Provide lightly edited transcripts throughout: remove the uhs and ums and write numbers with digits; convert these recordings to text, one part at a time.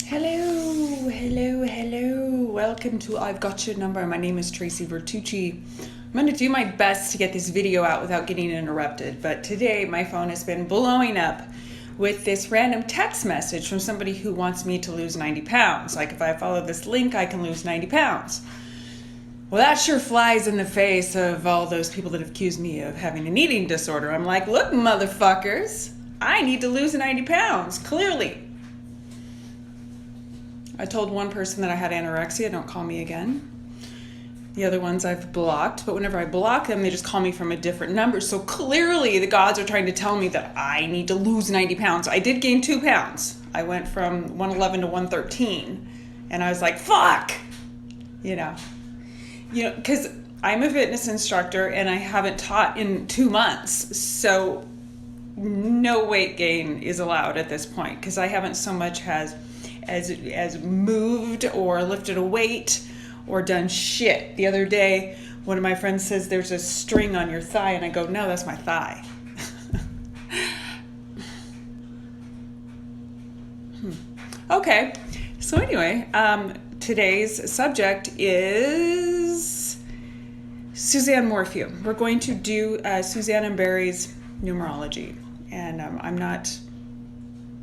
Hello, hello, hello. Welcome to I've Got Your Number. My name is Tracy Vertucci. I'm going to do my best to get this video out without getting interrupted, but today my phone has been blowing up with this random text message from somebody who wants me to lose 90 pounds. Like if I follow this link, I can lose 90 pounds. Well, that sure flies in the face of all those people that have accused me of having an eating disorder. I'm like, look, motherfuckers, I need to lose 90 pounds, clearly. I told one person that I had anorexia, don't call me again. The other ones I've blocked, but whenever I block them, they just call me from a different number. So clearly the gods are trying to tell me that I need to lose 90 pounds. I did gain 2 pounds. I went from 111 to 113. And I was like, fuck! You know, because I'm a fitness instructor and I haven't taught in 2 months. So no weight gain is allowed at this point because I haven't so much as moved or lifted a weight or done shit. The other day, one of my friends says there's a string on your thigh, and I go, no, that's my thigh. Okay, so anyway, today's subject is Suzanne Morphew. We're going to do Suzanne and Barry's numerology, and I'm not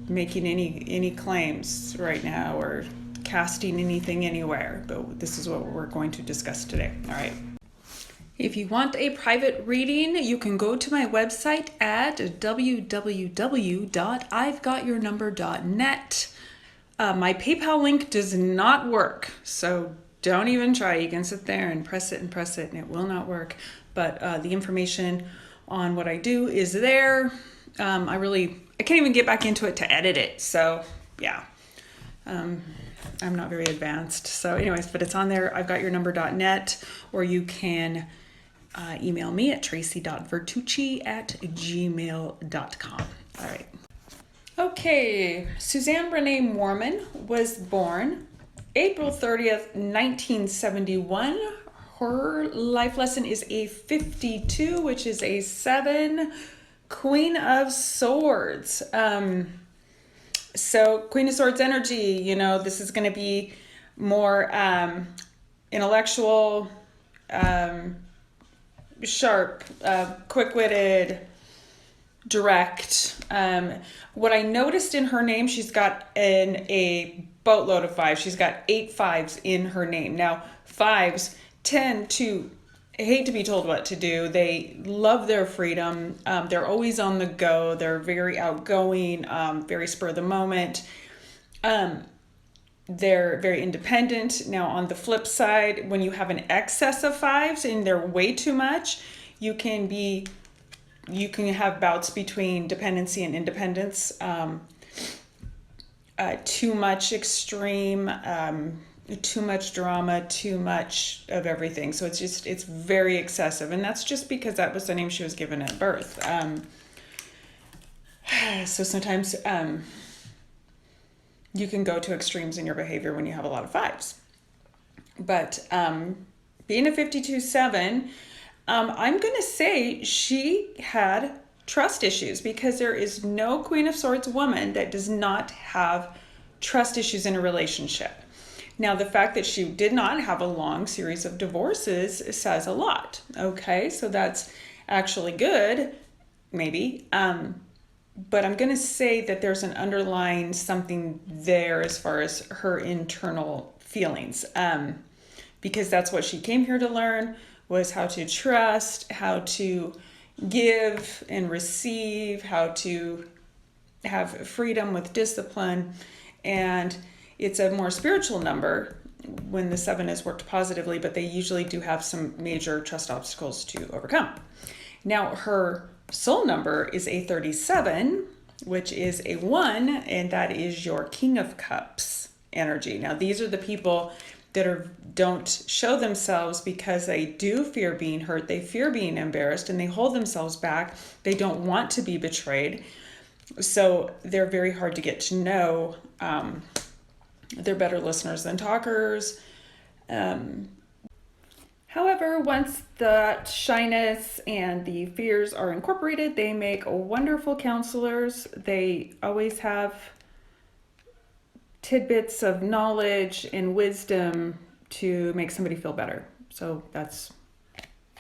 making any claims right now or casting anything anywhere, but this is what we're going to discuss today. All right. If you want a private reading, you can go to my website at www.ivegotyournumber.net. My PayPal link does not work, so don't even try. You can sit there and press it and it will not work. But the information on what I do is there. I can't even get back into it to edit it. So yeah, I'm not very advanced. So anyways, but it's on there. I've got your number.net, or you can email me at tracy.vertucci@gmail.com. All right. Okay. Suzanne Renee Mormon was born April 30th, 1971. Her life lesson is a 52, which is a 7. Queen of Swords. So Queen of Swords energy, this is going to be more intellectual, sharp, quick-witted, direct. What I noticed in her name, she's got a boatload of 5s. She's got 8 5s in her name. Now, 5s tend to hate to be told what to do. They love their freedom. They're always on the go. They're very outgoing, very spur of the moment. They're very independent. Now, on the flip side, when you have an excess of 5s and they're way too much, you can have bouts between dependency and independence. Too much extreme, too much drama, too much of everything. So it's very excessive. And that's just because that was the name she was given at birth. So sometimes you can go to extremes in your behavior when you have a lot of 5s. But being a 52-7, I'm going to say she had trust issues, because there is no Queen of Swords woman that does not have trust issues in a relationship. Now, the fact that she did not have a long series of divorces says a lot. Okay, so that's actually good, maybe. But I'm going to say that there's an underlying something there as far as her internal feelings. Because that's what she came here to learn, was how to trust, how to give and receive, how to have freedom with discipline. And it's a more spiritual number when the 7 is worked positively, but they usually do have some major trust obstacles to overcome. Now, her soul number is a 37, which is a 1, and that is your King of Cups energy. Now, these are the people that don't show themselves because they do fear being hurt, they fear being embarrassed, and they hold themselves back. They don't want to be betrayed. So they're very hard to get to know. They're better listeners than talkers. However, once that shyness and the fears are incorporated, they make wonderful counselors. They always have tidbits of knowledge and wisdom to make somebody feel better. So that's,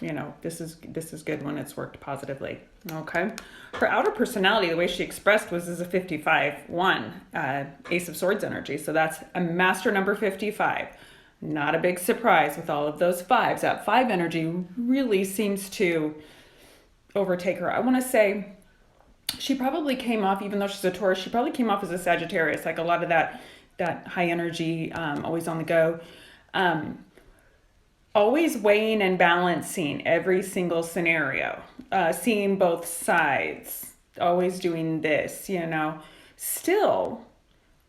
this is good when it's worked positively. Okay. Her outer personality, the way she expressed was as a 55-1, Ace of Swords energy. So that's a master number 55. Not a big surprise with all of those fives. That 5 energy really seems to overtake her. I want to say she probably came off, even though she's a Taurus, she probably came off as a Sagittarius, like a lot of that high energy, always on the go. Always weighing and balancing every single scenario, seeing both sides, always doing this, Still,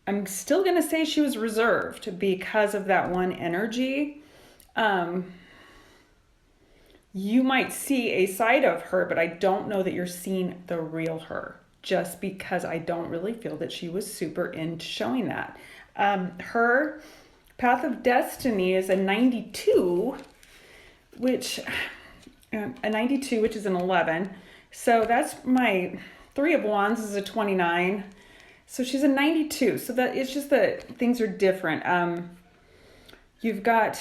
I'm still going to say she was reserved because of that one energy. You might see a side of her, but I don't know that you're seeing the real her, just because I don't really feel that she was super into showing that. Her Path of Destiny is a 92, which is an 11. So that's my 3 of Wands is a 29. So she's a 92. So that it's just that things are different. You've got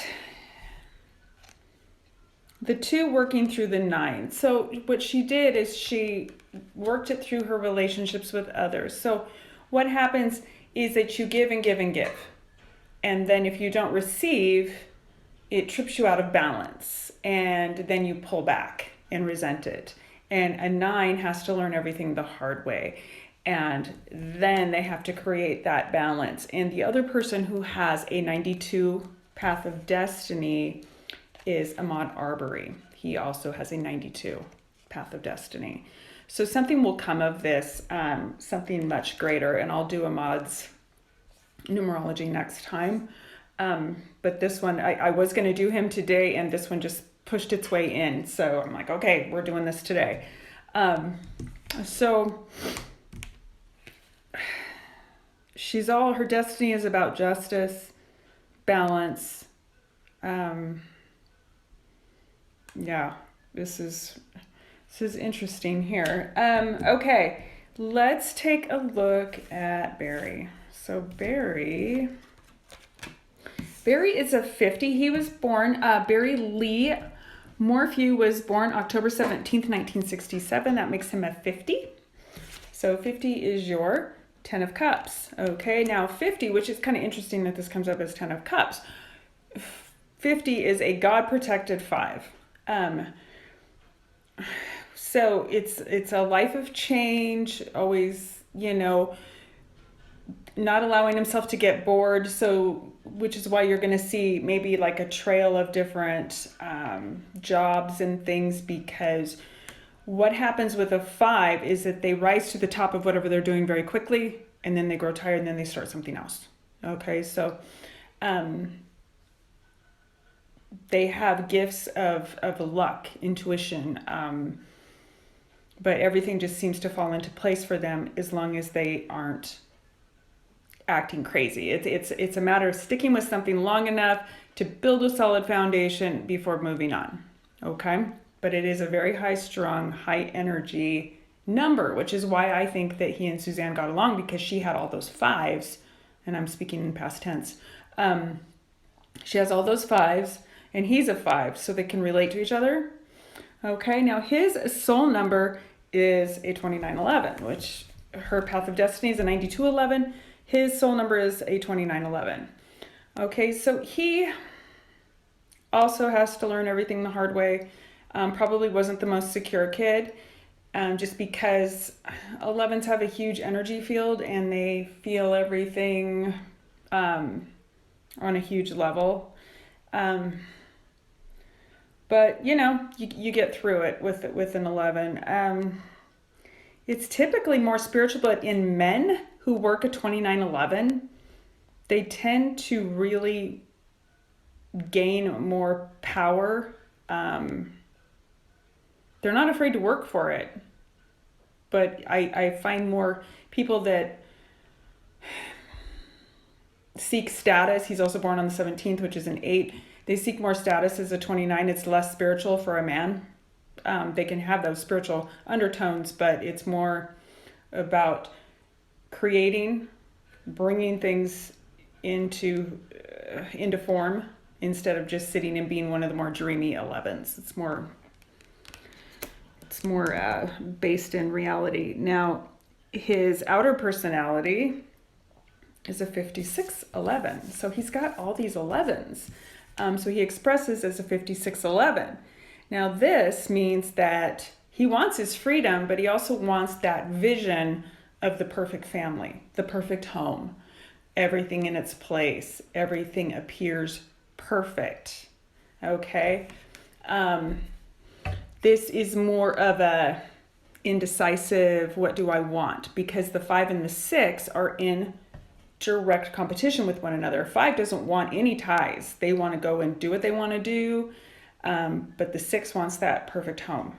the 2 working through the 9. So what she did is she worked it through her relationships with others. So what happens is that you give and give and give. And then if you don't receive, it trips you out of balance. And then you pull back and resent it. And a 9 has to learn everything the hard way. And then they have to create that balance. And the other person who has a 92 Path of Destiny is Ahmaud Arbery. He also has a 92 Path of Destiny. So something will come of this, something much greater. And I'll do Ahmaud's numerology next time. But this one, I was going to do him today, and this one just pushed its way in. So I'm like, okay, we're doing this today. So her destiny is about justice, balance. Yeah, this is interesting here. Okay, let's take a look at Barry. So Barry is a 50. He was born, Barry Lee Morphew was born October 17th, 1967. That makes him a 50. So 50 is your 10 of Cups. Okay, now 50, which is kind of interesting that this comes up as 10 of Cups. 50 is a God-protected 5. So it's a life of change, always, not allowing himself to get bored. So, which is why you're going to see maybe like a trail of different jobs and things, because what happens with a 5 is that they rise to the top of whatever they're doing very quickly, and then they grow tired, and then they start something else. Okay, so they have gifts of luck, intuition, but everything just seems to fall into place for them as long as they aren't acting crazy. It's a matter of sticking with something long enough to build a solid foundation before moving on. Okay, but it is a very high strung, high energy number, which is why I think that he and Suzanne got along, because she had all those 5s, and I'm speaking in past tense. She has all those 5s, and he's a 5, so they can relate to each other. Okay, now his soul number is a 2911, which her Path of Destiny is a 9211. His soul number is a 2911. Okay, so he also has to learn everything the hard way. Probably wasn't the most secure kid, just because 11s have a huge energy field and they feel everything on a huge level. But you get through it with an 11. It's typically more spiritual, but in men who work a 2911, they tend to really gain more power. They're not afraid to work for it. But I find more people that seek status. He's also born on the 17th, which is an 8. They seek more status as a 29. It's less spiritual for a man. They can have those spiritual undertones, but it's more about creating, bringing things into form instead of just sitting and being one of the more dreamy 11s. It's more based in reality. Now, his outer personality is a 5611. So he's got all these 11s. So he expresses as a 5611. Now, this means that he wants his freedom, but he also wants that vision of the perfect family, the perfect home, everything in its place, everything appears perfect. Okay? This is more of a indecisive, what do I want? Because the 5 and the 6 are in direct competition with one another. 5 doesn't want any ties. They want to go and do what they want to do. But the 6 wants that perfect home,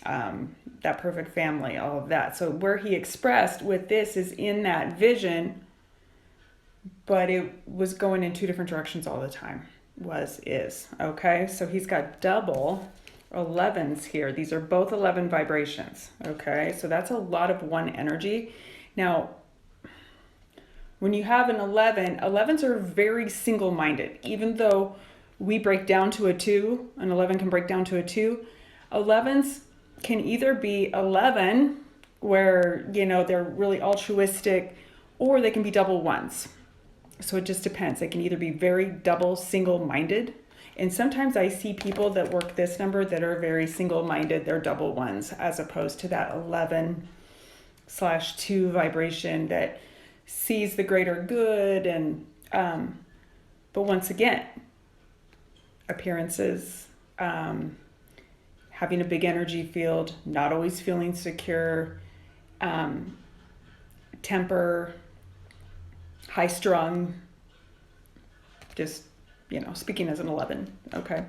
that perfect family, all of that. So where he expressed with this is in that vision, but it was going in 2 different directions all the time. Is. Okay, so he's got double 11s here. These are both 11 vibrations. Okay, so that's a lot of one energy. Now, when you have an 11, 11s are very single-minded. Even though we break down to a 2, an 11 can break down to a 2, 11s can either be 11, where, you know, they're really altruistic, or they can be double 1s. So it just depends. They can either be very double single-minded, and sometimes I see people that work this number that are very single-minded. They're double 1s, as opposed to that 11/2 vibration that sees the greater good. And but once again, appearances, having a big energy field, not always feeling secure, temper, high strung, just, you know, speaking as an 11. Okay.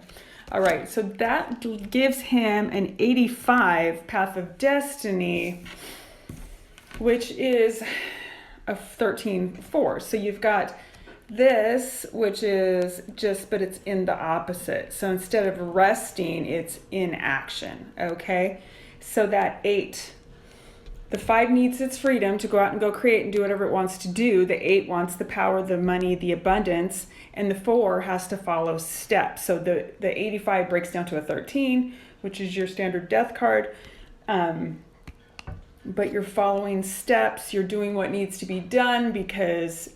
All right. So that gives him an 85 path of destiny, which is a 13/4. So you've got this, which is just, but it's in the opposite. So instead of resting, it's in action. Okay. So that 8, the 5 needs its freedom to go out and go create and do whatever it wants to do. The 8 wants the power, the money, the abundance, and the 4 has to follow steps. So the 85 breaks down to a 13, which is your standard death card. But you're following steps, you're doing what needs to be done, because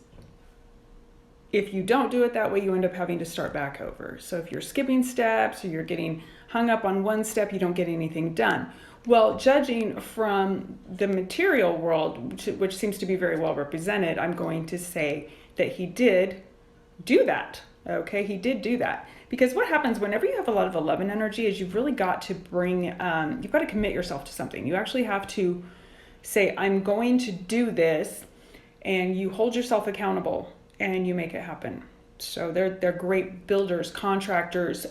if you don't do it that way, you end up having to start back over. So if you're skipping steps or you're getting hung up on one step, you don't get anything done. Well, judging from the material world, which seems to be very well represented, I'm going to say that he did do that. Okay, he did do that. Because what happens whenever you have a lot of 11 energy is you've really got to you've got to commit yourself to something. You actually have to say, I'm going to do this, and you hold yourself accountable and you make it happen. So they're great builders, contractors,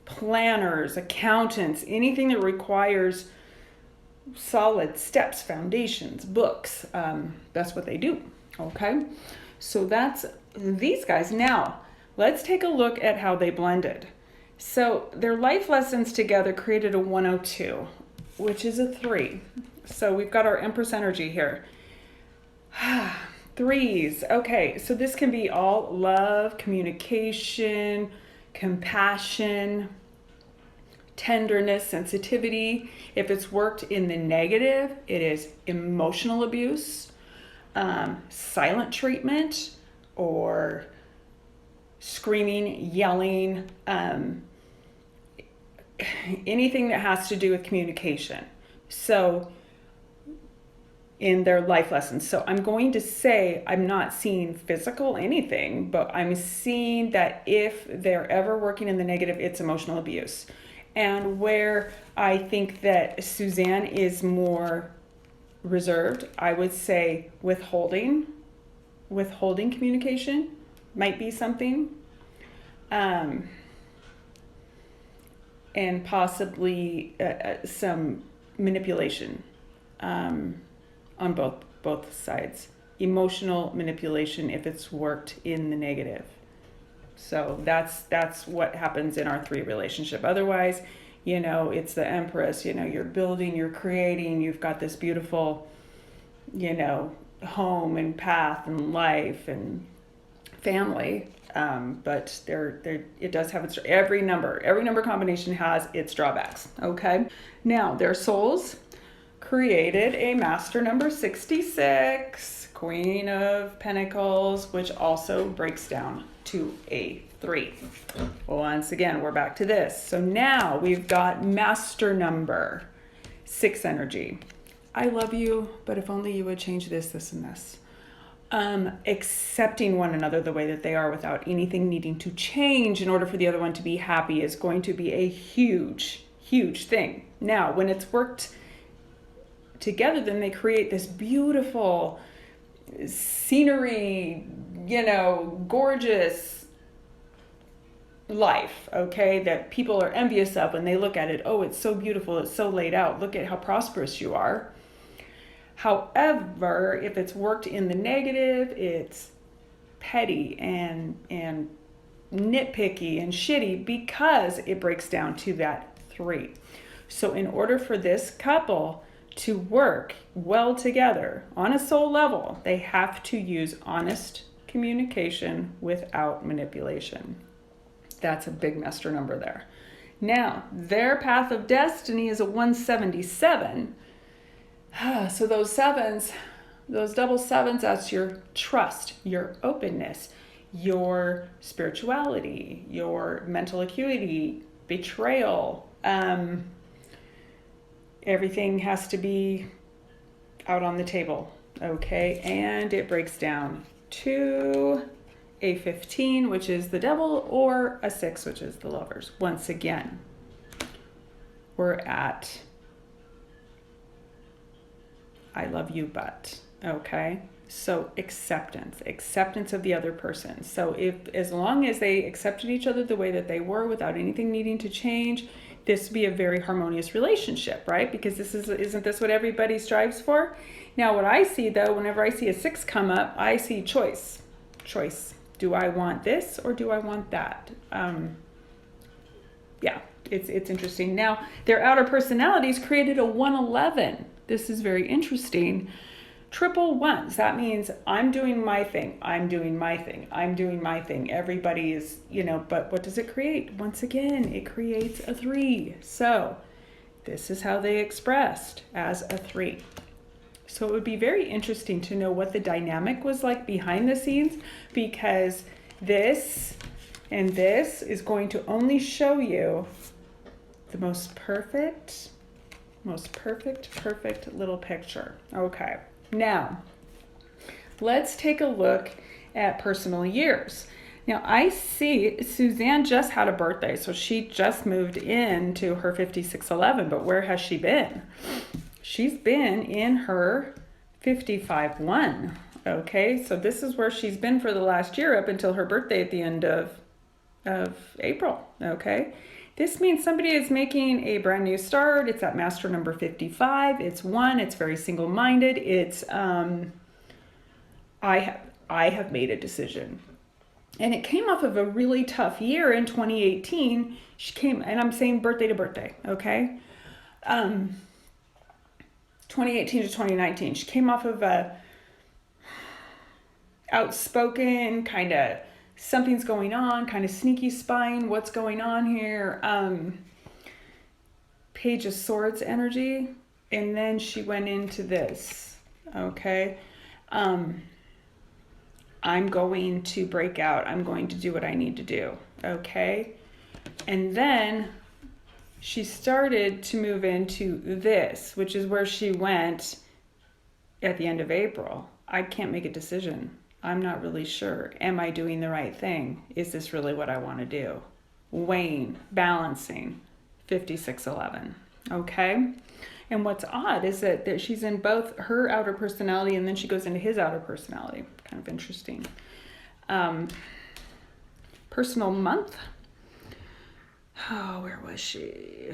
planners, accountants, anything that requires solid steps, foundations, books. That's what they do. Okay. So that's these guys. Now, let's take a look at how they blended. So their life lessons together created a 102, which is a 3. So we've got our Empress energy here. 3s. Okay, so this can be all love, communication, compassion, tenderness, sensitivity. If it's worked in the negative, it is emotional abuse, silent treatment, or screaming, yelling, anything that has to do with communication. So in their life lessons. So I'm going to say I'm not seeing physical anything, but I'm seeing that if they're ever working in the negative, it's emotional abuse. And where I think that Suzanne is more reserved, I would say withholding communication might be something. And possibly some manipulation on both sides. Emotional manipulation if it's worked in the negative. So that's what happens in our 3 relationship. Otherwise, you know, it's the Empress, you know, you're building, you're creating, you've got this beautiful, you know, home and path and life and family. But it does have its, every number combination has its drawbacks. Okay. Now their souls created a master number 66, Queen of Pentacles, which also breaks down to a 3. Once again, we're back to this. So now we've got master number 6 energy. I love you, but if only you would change this, this, and this. Accepting one another the way that they are without anything needing to change in order for the other one to be happy is going to be a huge, huge thing. Now, when it's worked together, then they create this beautiful scenery, gorgeous life, okay, that people are envious of when they look at it. Oh, it's so beautiful, it's so laid out, look at how prosperous you are. However, if it's worked in the negative, it's petty and nitpicky and shitty because it breaks down to that 3. So in order for this couple to work well together on a soul level, they have to use honest communication without manipulation. That's a big master number there. Now, their path of destiny is a 177. So those 7s, those double 7s, that's your trust, your openness, your spirituality, your mental acuity, betrayal. Everything has to be out on the table, okay? And it breaks down to a 15, which is the devil, or a 6, which is the lovers. Once again, we're at I love you, but, okay? So acceptance of the other person. So as long as they accepted each other the way that they were without anything needing to change, this would be a very harmonious relationship, right? Because isn't this what everybody strives for? Now, what I see though, whenever I see a 6 come up, I see choice. Do I want this or do I want that? Yeah, it's interesting. Now, their outer personalities created a 111. This is very interesting. Triple 1s. That means I'm doing my thing. I'm doing my thing. I'm doing my thing. Everybody is, but what does it create? Once again, it creates a 3. So this is how they expressed as a 3. So it would be very interesting to know what the dynamic was like behind the scenes, because this and this is going to only show you the most perfect little picture. Okay, now let's take a look at personal years. Now I see Suzanne just had a birthday, so she just moved into her 5611, but where has she been? She's been in her 55-1. Okay, so this is where she's been for the last year up until her birthday at the end of April. Okay. This means somebody is making a brand new start. It's at master number 55. It's 1. It's very single-minded. It's I have made a decision. And it came off of a really tough year in 2018. She came, and I'm saying birthday to birthday, okay? 2018 to 2019. She came off of a outspoken kind of something's going on, kind of sneaky spying, what's going on here. Page of Swords energy. And then she went into this, okay? I'm going to break out. I'm going to do what I need to do, okay? And then she started to move into this, which is where she went at the end of April. I can't make a decision. I'm not really sure. Am I doing the right thing? Is this really what I want to do? Weighing, balancing, 5611. Okay? And what's odd is that she's in both her outer personality and then she goes into his outer personality. Kind of interesting. Personal month. Oh, where was she?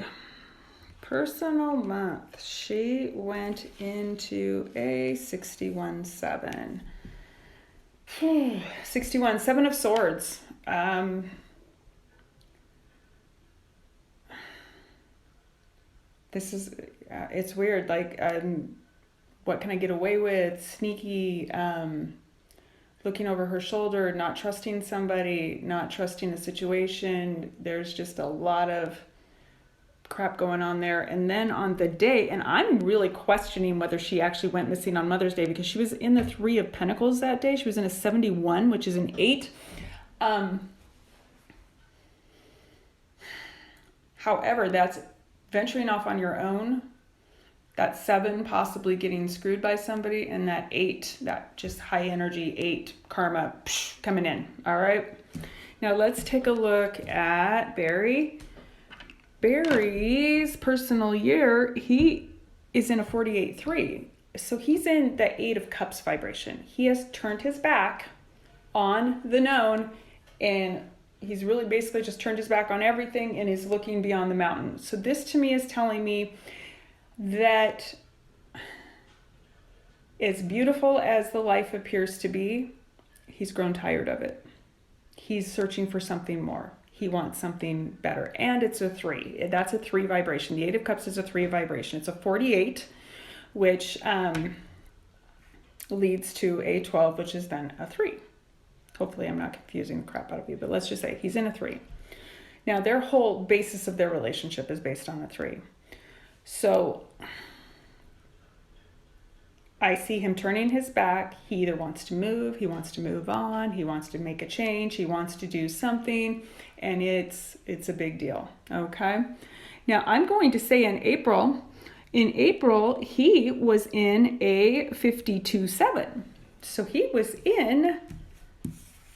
Personal month. She went into a 61-7. 61, 7 of Swords. This is, it's weird. Like, what can I get away with, sneaky, looking over her shoulder, not trusting somebody, not trusting the situation. There's just a lot of crap going on there. And then on the day, and I'm really questioning whether she actually went missing on Mother's Day, because she was in the 3 of Pentacles that day. She was in a 71, which is an 8. However, that's venturing off on your own. That 7 possibly getting screwed by somebody, and that 8, that just high energy 8 karma coming in. All right. Now let's take a look at Barry. Barry's personal year, he is in a 48-3. So he's in the 8 of Cups vibration. He has turned his back on the known, and he's really basically just turned his back on everything and is looking beyond the mountain. So this to me is telling me that as beautiful as the life appears to be, he's grown tired of it. He's searching for something more. He wants something better. And it's a 3. That's a 3 vibration. The 8 of Cups is a 3 vibration. It's a 48, which leads to a 12, which is then a 3. Hopefully I'm not confusing the crap out of you, but let's just say he's in a 3. Now, their whole basis of their relationship is based on a 3. So I see him turning his back. He either wants to move, he wants to move on, he wants to make a change, he wants to do something, and it's a big deal, okay? Now, I'm going to say in April, he was in a 52-7. So he was in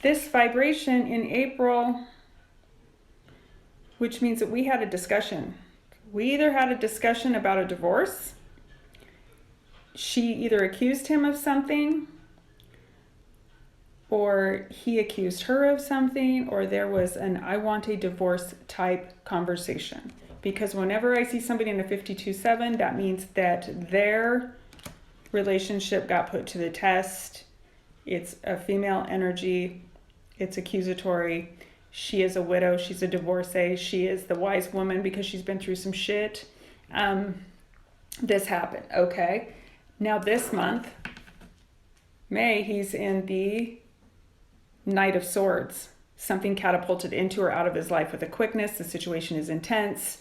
this vibration in April, which means that we had a discussion. We either had a discussion about a divorce, she either accused him of something, or he accused her of something, or there was an I want a divorce type conversation. Because whenever I see somebody in a 52-7, that means that their relationship got put to the test. It's a female energy. It's accusatory. She is a widow. She's a divorcee. She is the wise woman because she's been through some shit. This happened, okay? Now this month, May, he's in the Knight of Swords. Something catapulted into or out of his life with a quickness. The situation is intense.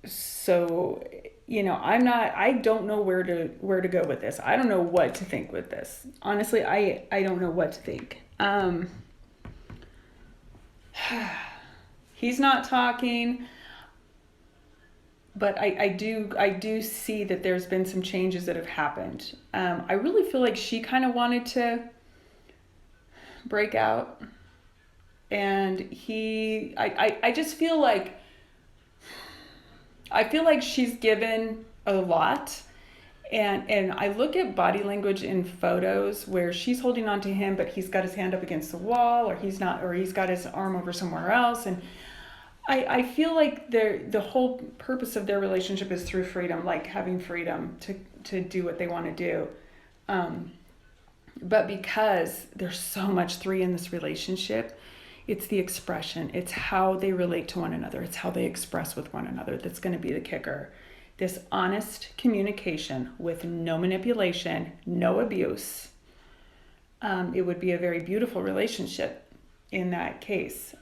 So, you know, I don't know where to go with this. I don't know what to think with this. Honestly, I don't know what to think. He's not talking, but I do see that there's been some changes that have happened. I really feel like she kind of wanted to break out, and I just feel like she's given a lot. And I look at body language in photos where she's holding on to him, but he's got his hand up against the wall, or he's not, or he's got his arm over somewhere else. And I feel like the whole purpose of their relationship is through freedom, like having freedom to do what they want to do. But because there's so much 3 in this relationship, it's the expression. It's how they relate to one another. It's how they express with one another that's going to be the kicker. This honest communication with no manipulation, no abuse. It would be a very beautiful relationship in that case.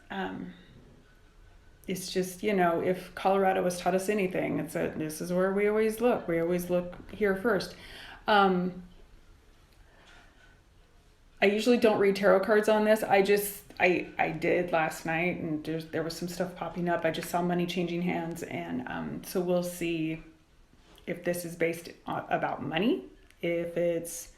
It's just, you know, if Colorado has taught us anything, this is where we always look. We always look here first. I usually don't read tarot cards on this. I did last night, and there was some stuff popping up. I just saw money changing hands, and so we'll see if this is based about money, if it's,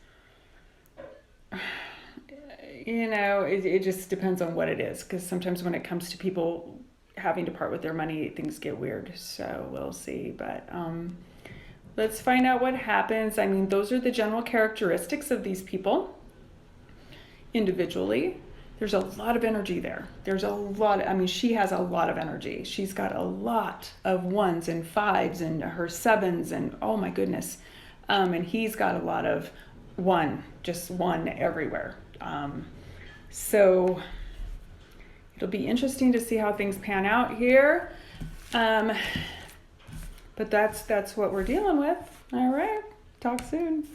you know, it just depends on what it is, because sometimes when it comes to people having to part with their money, things get weird. So we'll see, but let's find out what happens. I mean, those are the general characteristics of these people individually. There's a lot of energy there. She has a lot of energy. She's got a lot of 1s and 5s and her 7s, and oh my goodness. And he's got a lot of 1, just 1 everywhere. So it'll be interesting to see how things pan out here. But that's what we're dealing with. All right. Talk soon.